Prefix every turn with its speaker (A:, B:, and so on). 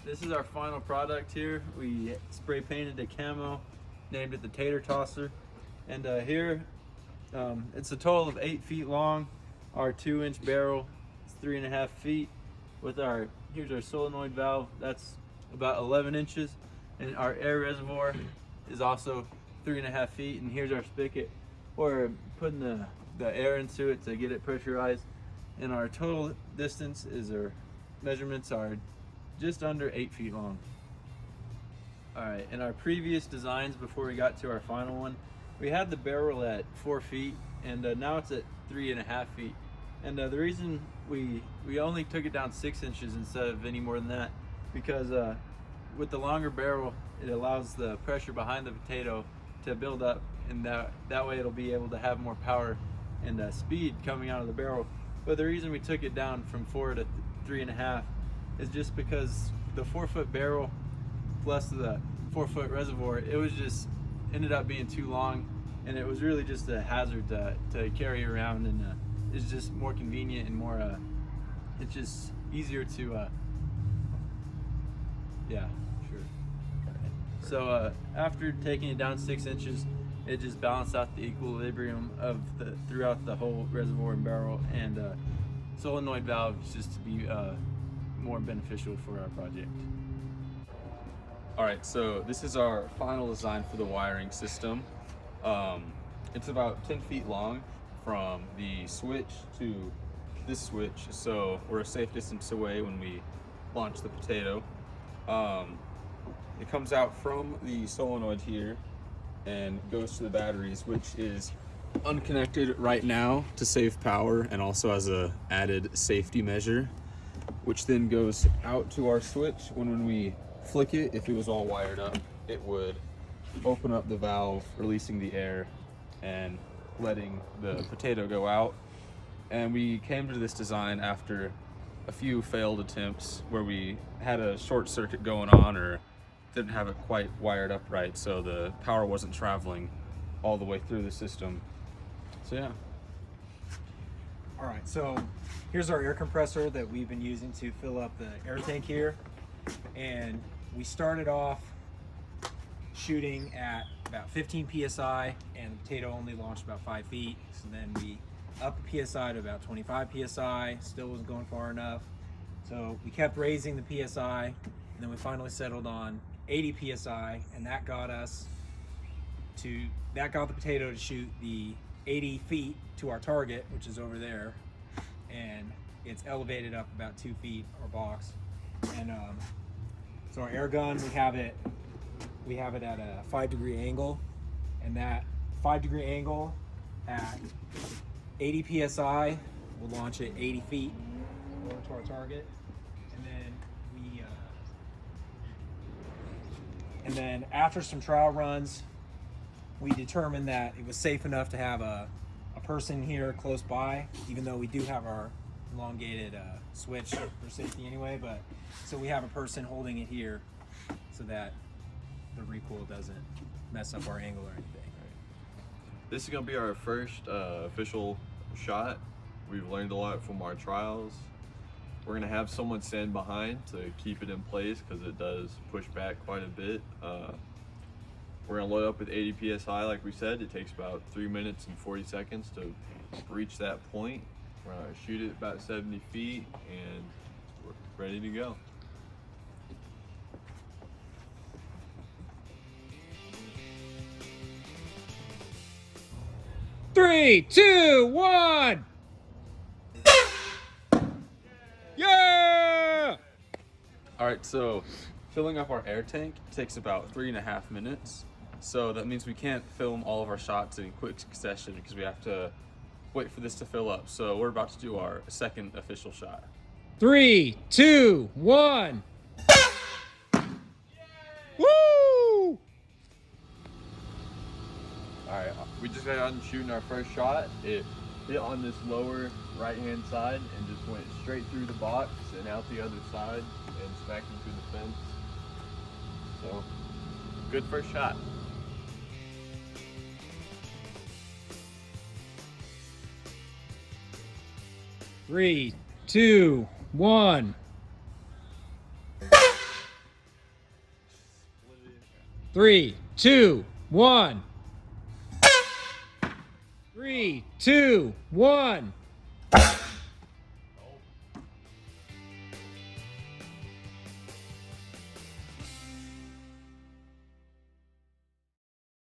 A: this is our final product here. We spray painted the camo, named it the Tater Tosser. And here, it's a total of 8 feet long. Our 2-inch barrel is 3.5 feet. With here's our solenoid valve, that's about 11 inches. And our air reservoir is also 3.5 feet. And here's our spigot. We're putting the air into it to get it pressurized. And our total distance our measurements are just under 8 feet long. All right, in our previous designs before we got to our final one, we had the barrel at 4 feet, and now it's at 3.5 feet. And the reason we only took it down 6 inches instead of any more than that, because with the longer barrel, it allows the pressure behind the potato to build up, and that way it'll be able to have more power and speed coming out of the barrel. But the reason we took it down from 4 to 3.5 is just because the 4-foot barrel plus the 4-foot reservoir, it was just ended up being too long, and it was really just a hazard to carry around, and it's just more convenient and more it's just easier to yeah, sure. So after taking it down 6 inches, it just balanced out the equilibrium of throughout the whole reservoir and barrel, and solenoid valves just to be more beneficial for our project.
B: All right, so this is our final design for the wiring system. It's about 10 feet long from the switch to this switch, so we're a safe distance away when we launch the potato. It comes out from the solenoid here and goes to the batteries, which is unconnected right now to save power and also as a added safety measure, which then goes out to our switch. When we flick it, if it was all wired up, it would open up the valve, releasing the air and letting the potato go out. And we came to this design after a few failed attempts where we had a short circuit going on or didn't have it quite wired up right, so the power wasn't traveling all the way through the system. So yeah.
C: All right, so here's our air compressor that we've been using to fill up the air tank here. And we started off shooting at about 15 PSI, and the potato only launched about 5 feet. So then we upped the PSI to about 25 PSI, still wasn't going far enough. So we kept raising the PSI, and then we finally settled on 80 PSI, and that got the potato to shoot the 80 feet to our target, which is over there, and it's elevated up about 2 feet, our box. And so our air gun, we have it at a 5-degree angle, and that 5-degree angle at 80 PSI will launch it 80 feet over to our target. And then after some trial runs, we determined that it was safe enough to have a person here close by, even though we do have our elongated switch for safety anyway, but so we have a person holding it here so that the recoil doesn't mess up our angle or anything.
D: This is gonna be our first official shot. We've learned a lot from our trials. We're gonna have someone stand behind to keep it in place because it does push back quite a bit. We're gonna load up with 80 PSI like we said. It takes about 3 minutes and 40 seconds to reach that point. We're gonna shoot it about 70 feet and we're ready to go.
C: Three, two, one. Yeah!
B: All right, so filling up our air tank takes about 3.5 minutes. So that means we can't film all of our shots in quick succession because we have to wait for this to fill up. So we're about to do our second official shot.
C: 3, 2, 1. Woo!
D: Alright, we just got done shooting our first shot. It hit on this lower right hand side and just went straight through the box and out the other side and smacked into the fence. So, good first shot.
C: Three, two, one. 3, 2, 1. 3, 2, 1.